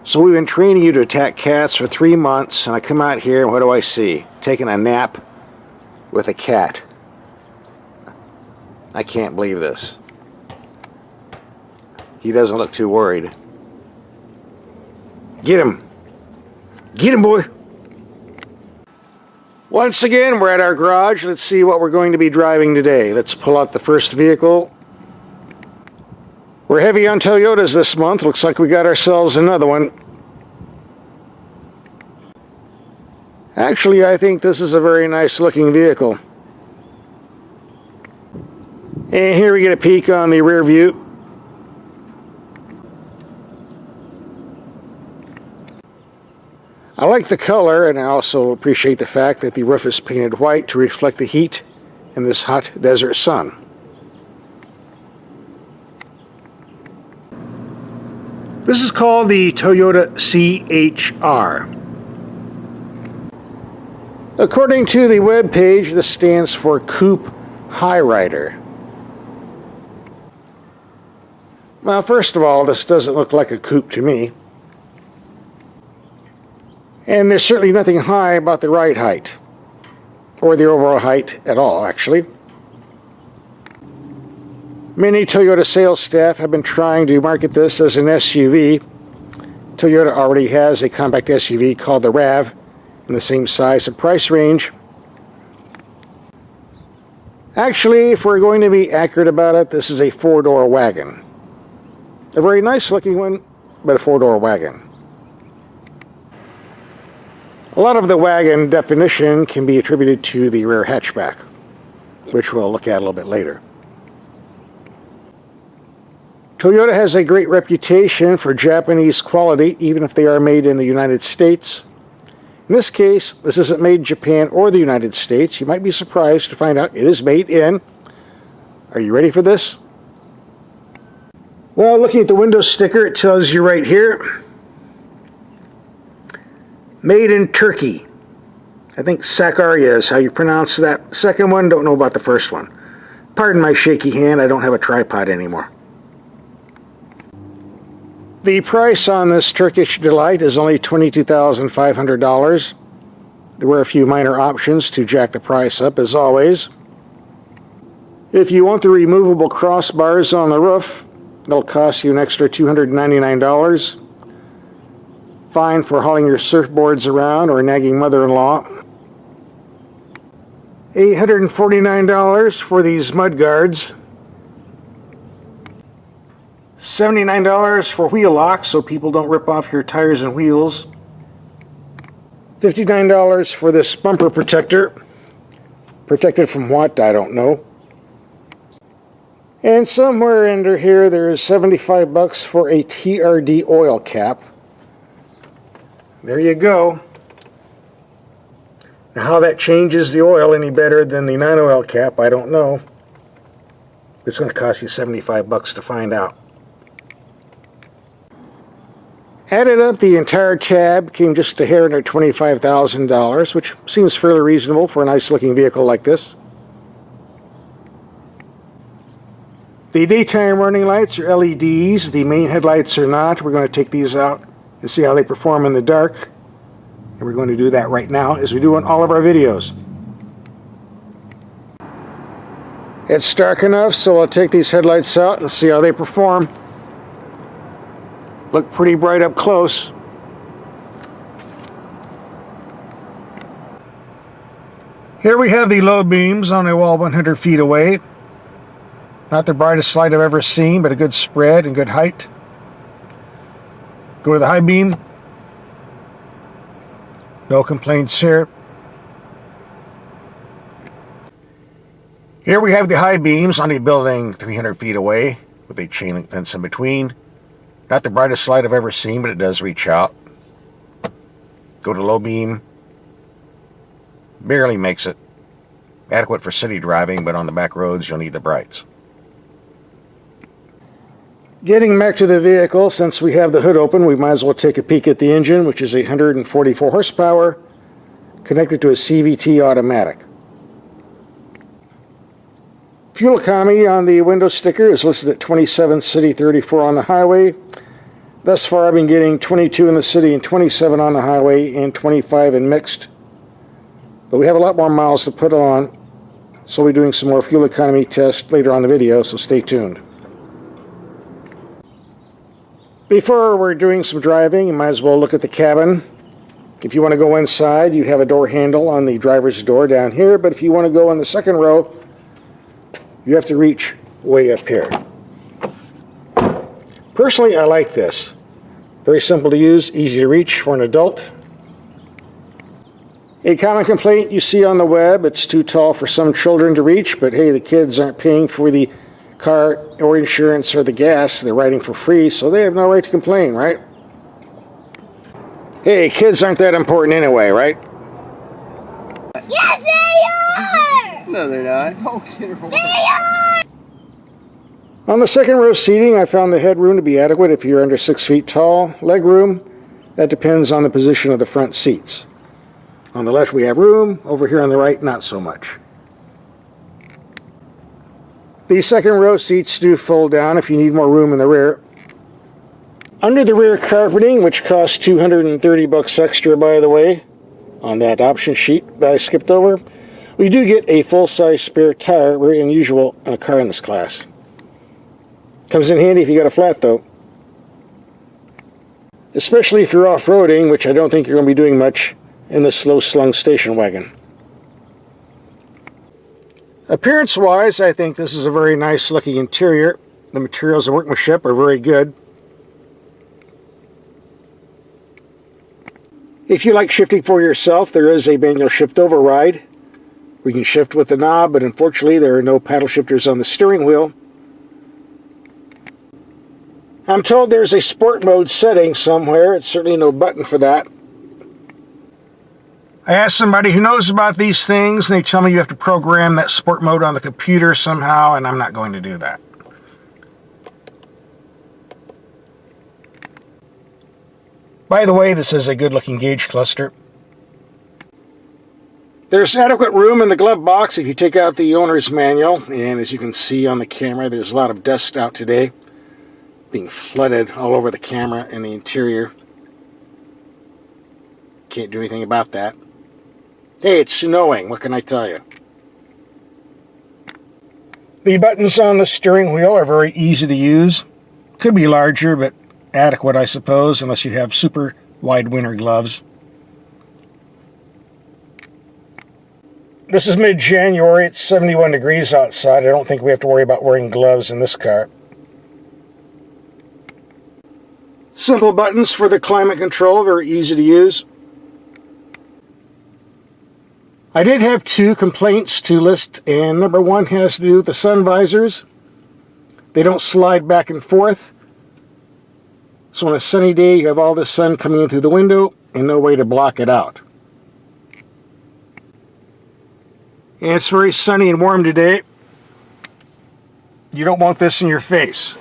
So we've been training you to attack cats for 3 months, and I come out here and what do I see? Taking a nap with a cat. I can't believe this. He doesn't look too worried. Get him! Get him, boy! Once again, we're at our garage. Let's see what we're going to be driving today. Let's pull out the first vehicle. We're heavy on Toyotas this month. Looks like we got ourselves another one. Actually, I think this is a very nice looking vehicle. And here we get a peek on the rear view. I like the color, and I also appreciate the fact that the roof is painted white to reflect the heat in this hot desert sun. This is called the Toyota C-HR. According to the web page, this stands for Coupe High Rider. Well, first of all, this doesn't look like a coupe to me. And there's certainly nothing high about the ride height, or the overall height at all, actually. Many Toyota sales staff have been trying to market this as an SUV. Toyota already has a compact SUV called the RAV in the same size and price range. Actually, if we're going to be accurate about it, this is a four-door wagon. A very nice looking one, but a four-door wagon. A lot of the wagon definition can be attributed to the rear hatchback, which we'll look at a little bit later. Toyota has a great reputation for Japanese quality, even if they are made in the United States. In this case, this isn't made in Japan or the United States. You might be surprised to find out it is made in. Are you ready for this? Well, looking at the window sticker, it tells you right here. Made in Turkey. I think Sakarya is how you pronounce that second one. Don't know about the first one. Pardon my shaky hand, I don't have a tripod anymore. The price on this Turkish delight is only $22,500. There were a few minor options to jack the price up, as always. If you want the removable crossbars on the roof, they'll cost you an extra $299. Fine for hauling your surfboards around or nagging mother-in-law. $849 for these mud guards. $79 for wheel locks so people don't rip off your tires and wheels. $59 for this bumper protector. Protected from what? I don't know. And somewhere under here there is $75 for a TRD oil cap. There you go. Now how that changes the oil any better than the non-oil cap, I don't know. It's going to cost you $75 to find out. Added up, the entire tab came just a hair under $25,000, which seems fairly reasonable for a nice looking vehicle like this. The daytime running lights are LEDs, the main headlights are not. We're going to take these out and see how they perform in the dark. And we're going to do that right now, as we do in all of our videos. It's dark enough, so I'll take these headlights out and see how they perform. Look pretty bright up close. Here we have the low beams on a wall 100 feet away. Not the brightest light I've ever seen, but a good spread and good height. Go to the high beam. No complaints here. Here we have the high beams on a building 300 feet away with a chain link fence in between. Not the brightest light I've ever seen, but it does reach out. Go to low beam. Barely makes it. Adequate for city driving, but on the back roads you'll need the brights. Getting back to the vehicle, since we have the hood open, we might as well take a peek at the engine, which is 144 horsepower, connected to a CVT automatic. Fuel economy on the window sticker is listed at 27 city, 34 on the highway. Thus far I've been getting 22 in the city and 27 on the highway and 25 in mixed. But we have a lot more miles to put on, so we'll be doing some more fuel economy tests later on in the video, so stay tuned. Before we're doing some driving, you might as well look at the cabin. If you want to go inside, you have a door handle on the driver's door down here, but if you want to go in the second row, you have to reach way up here. Personally, I like this. Very simple to use, easy to reach for an adult. A common complaint you see on the web, it's too tall for some children to reach, but hey, the kids aren't paying for the car or insurance or the gas. They're riding for free, so they have no right to complain, right? Hey, kids aren't that important anyway, right? Yes, they are! No, they're not. Don't get her away. They are! On the second row seating, I found the headroom to be adequate if you're under 6 feet tall. Leg room, that depends on the position of the front seats. On the left we have room, over here on the right not so much. The second row seats do fold down if you need more room in the rear. Under the rear carpeting, which costs $230 extra by the way, on that option sheet that I skipped over, we do get a full-size spare tire, very unusual in a car in this class. Comes in handy if you got a flat though. Especially if you're off-roading, which I don't think you're going to be doing much in this slow-slung station wagon. Appearance-wise, I think this is a very nice-looking interior. The materials and workmanship are very good. If you like shifting for yourself, there is a manual shift override. We can shift with the knob, but unfortunately there are no paddle shifters on the steering wheel. I'm told there's a sport mode setting somewhere. It's certainly no button for that. I asked somebody who knows about these things, and they tell me you have to program that sport mode on the computer somehow, and I'm not going to do that. By the way, this is a good-looking gauge cluster. There's adequate room in the glove box if you take out the owner's manual, and as you can see on the camera, there's a lot of dust out today, being flooded all over the camera and the interior. Can't do anything about that. Hey, it's snowing, what can I tell you? The buttons on the steering wheel are very easy to use. Could be larger, but adequate, I suppose, unless you have super wide winter gloves. This is mid-January, it's 71 degrees outside. I don't think we have to worry about wearing gloves in this car. Simple buttons for the climate control, very easy to use. I did have 2 complaints to list, and number 1 has to do with the sun visors. They don't slide back and forth. So on a sunny day, you have all the sun coming in through the window and no way to block it out. And it's very sunny and warm today. You don't want this in your face.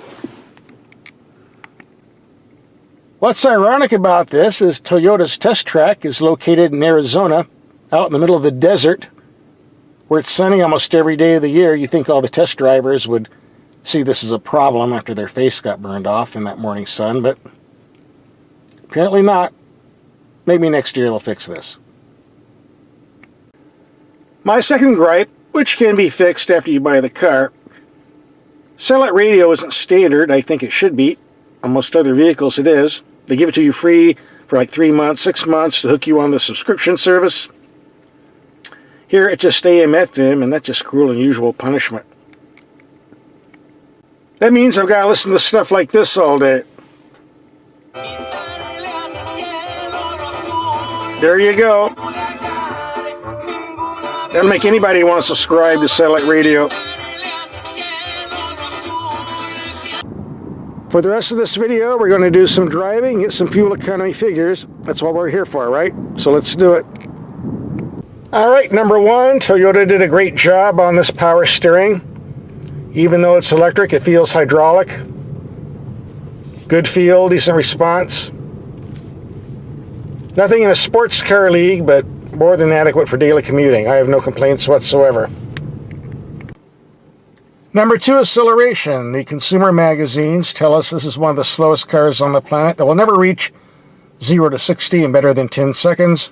What's ironic about this is Toyota's test track is located in Arizona, out in the middle of the desert, where it's sunny almost every day of the year. You think all the test drivers would see this as a problem after their face got burned off in that morning sun, but apparently not. Maybe next year they'll fix this. My second gripe, which can be fixed after you buy the car, satellite radio isn't standard. I think it should be. On most other vehicles it is. They give it to you free for like 3 months, 6 months to hook you on the subscription service. Here it's just AM, FM, and that's just cruel and unusual punishment. That means I've got to listen to stuff like this all day. There you go. That'll make anybody want to subscribe to satellite radio. For the rest of this video, we're going to do some driving, get some fuel economy figures. That's what we're here for, right? So let's do it. Alright, number 1, Toyota did a great job on this power steering. Even though it's electric, it feels hydraulic. Good feel, decent response. Nothing in a sports car league, but more than adequate for daily commuting. I have no complaints whatsoever. Number 2, acceleration. The consumer magazines tell us this is one of the slowest cars on the planet that will never reach 0 to 60 in better than 10 seconds.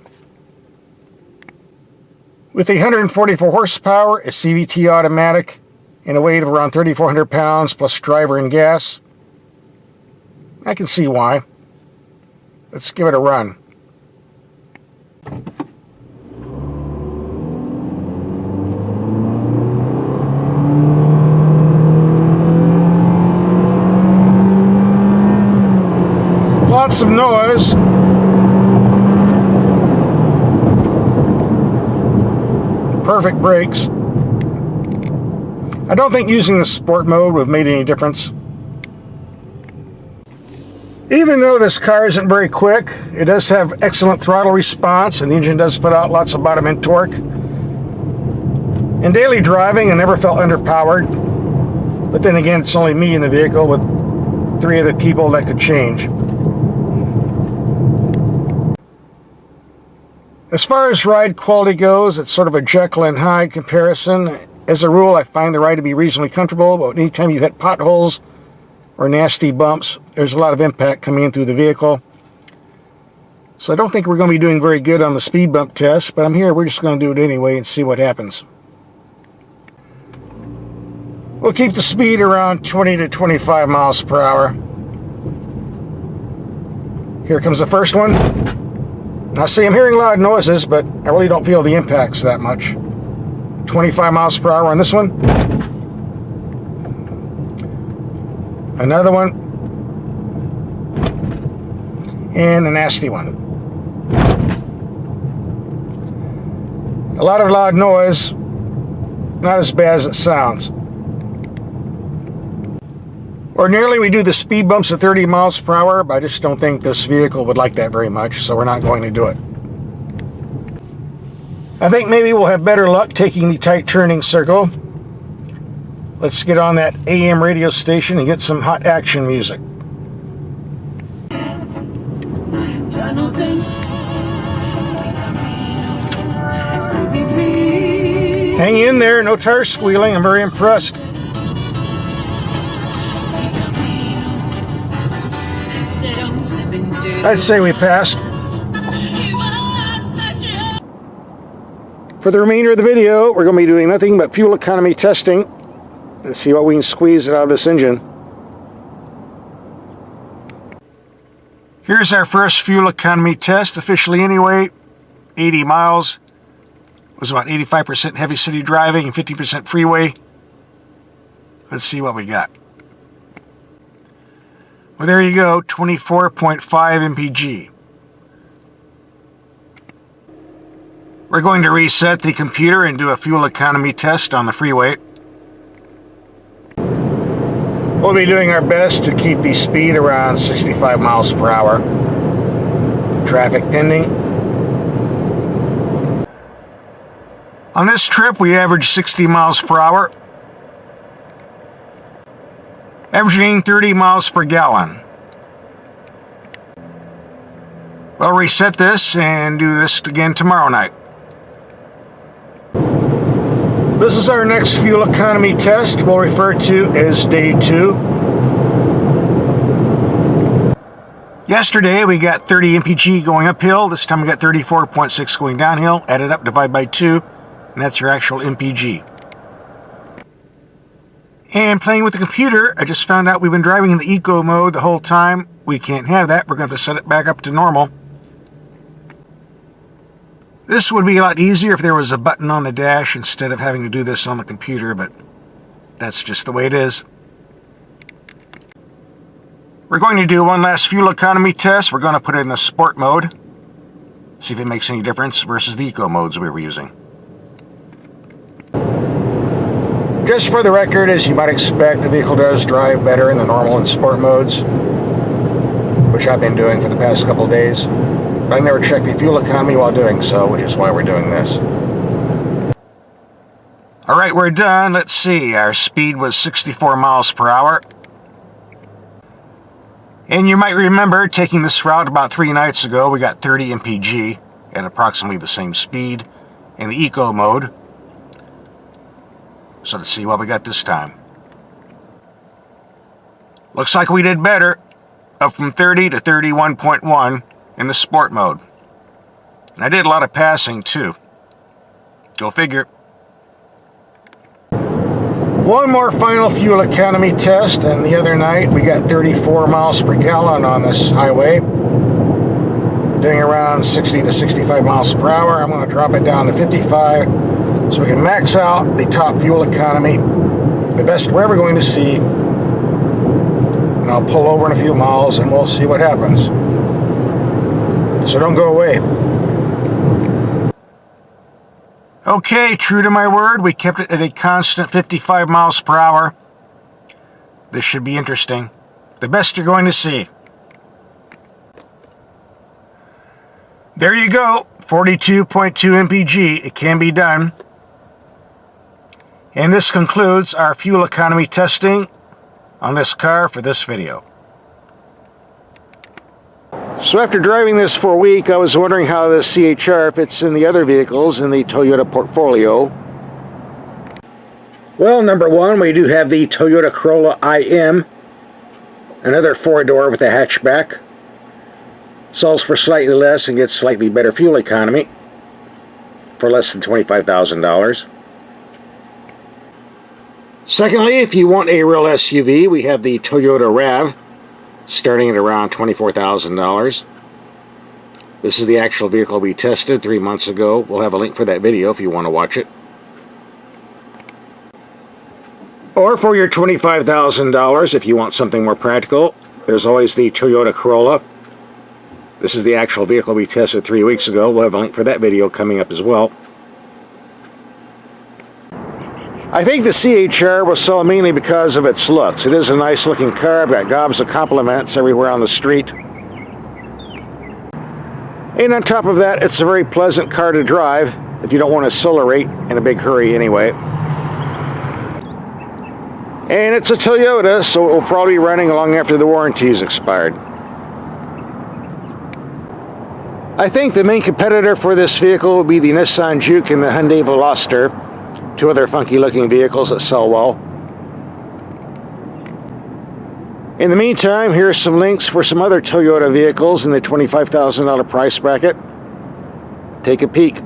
With 144 horsepower, a CVT automatic, and a weight of around 3,400 pounds plus driver and gas, I can see why. Let's give it a run. Lots of noise. Perfect brakes. I don't think using the sport mode would have made any difference. Even though this car isn't very quick, it does have excellent throttle response, and the engine does put out lots of bottom end torque. In daily driving, I never felt underpowered, but then again, it's only me in the vehicle with 3 other people that could change. As far as ride quality goes, it's sort of a Jekyll and Hyde comparison. As a rule, I find the ride to be reasonably comfortable, but anytime you hit potholes or nasty bumps, there's a lot of impact coming in through the vehicle. So I don't think we're going to be doing very good on the speed bump test, but we're just going to do it anyway and see what happens. We'll keep the speed around 20 to 25 miles per hour. Here comes the first one. Now see, I'm hearing loud noises, but I really don't feel the impacts that much. 25 miles per hour on this one. Another one. And the nasty one. A lot of loud noise. Not as bad as it sounds. Ordinarily, we do the speed bumps at 30 miles per hour, but I just don't think this vehicle would like that very much, so we're not going to do it. I think maybe we'll have better luck taking the tight turning circle. Let's get on that AM radio station and get some hot action music. Hang in there, no tire squealing. I'm very impressed. I'd say we passed. For the remainder of the video, we're going to be doing nothing but fuel economy testing and see what we can squeeze out of this engine. Here's our first fuel economy test, officially anyway. 80 miles. It was about 85% heavy city driving and 50% freeway. Let's see what we got. Well, there you go, 24.5 mpg. We're going to reset the computer and do a fuel economy test on the freeway. We'll be doing our best to keep the speed around 65 miles per hour. Traffic pending. On this trip, we averaged 60 miles per hour. Averaging 30 miles per gallon. We'll reset this and do this again tomorrow night. This is our next fuel economy test we'll refer to as day 2. Yesterday we got 30 mpg going uphill. This time we got 34.6 going downhill. Add it up, divide by 2, and that's your actual mpg. And playing with the computer, I just found out we've been driving in the eco mode the whole time. We can't have that. We're going to have to set it back up to normal. This would be a lot easier if there was a button on the dash instead of having to do this on the computer, but that's just the way it is. We're going to do one last fuel economy test. We're going to put it in the sport mode. See if it makes any difference versus the eco modes we were using. Just for the record, as you might expect, the vehicle does drive better in the normal and sport modes, which I've been doing for the past couple of days. But I never checked the fuel economy while doing so, which is why we're doing this. Alright, we're done. Let's see. Our speed was 64 miles per hour. And you might remember taking this route about 3 nights ago. We got 30 mpg at approximately the same speed in the eco mode. So let's see what we got this time. Looks like we did better, up from 30 to 31.1 in the sport mode. And I did a lot of passing too. Go figure. One more final fuel economy test, and the other night we got 34 miles per gallon on this highway. Doing around 60 to 65 miles per hour. I'm going to drop it down to 55 so we can max out the top fuel economy, the best we're ever going to see. And I'll pull over in a few miles and we'll see what happens. So don't go away. Okay, true to my word, we kept it at a constant 55 miles per hour. This should be interesting. The best you're going to see. There you go, 42.2 mpg. It can be done. And this concludes our fuel economy testing on this car for this video. So after driving this for a week, I was wondering how the CHR fits in the other vehicles in the Toyota portfolio. Well, number one, we do have the Toyota Corolla IM, another four-door with a hatchback. Sells for slightly less and gets slightly better fuel economy for less than $25,000. Secondly, if you want a real SUV, we have the Toyota RAV, starting at around $24,000. This is the actual vehicle we tested 3 months ago. We'll have a link for that video if you want to watch it. Or for your $25,000, if you want something more practical, there's always the Toyota Corolla. This is the actual vehicle we tested 3 weeks ago. We'll have a link for that video coming up as well. I think the CHR was sold mainly because of its looks. It is a nice looking car. I've got gobs of compliments everywhere on the street. And on top of that, it's a very pleasant car to drive if you don't want to accelerate in a big hurry anyway. And it's a Toyota, so it will probably be running long after the warranty's expired. I think the main competitor for this vehicle will be the Nissan Juke and the Hyundai Veloster, two other funky looking vehicles that sell well. In the meantime, here are some links for some other Toyota vehicles in the $25,000 price bracket. Take a peek.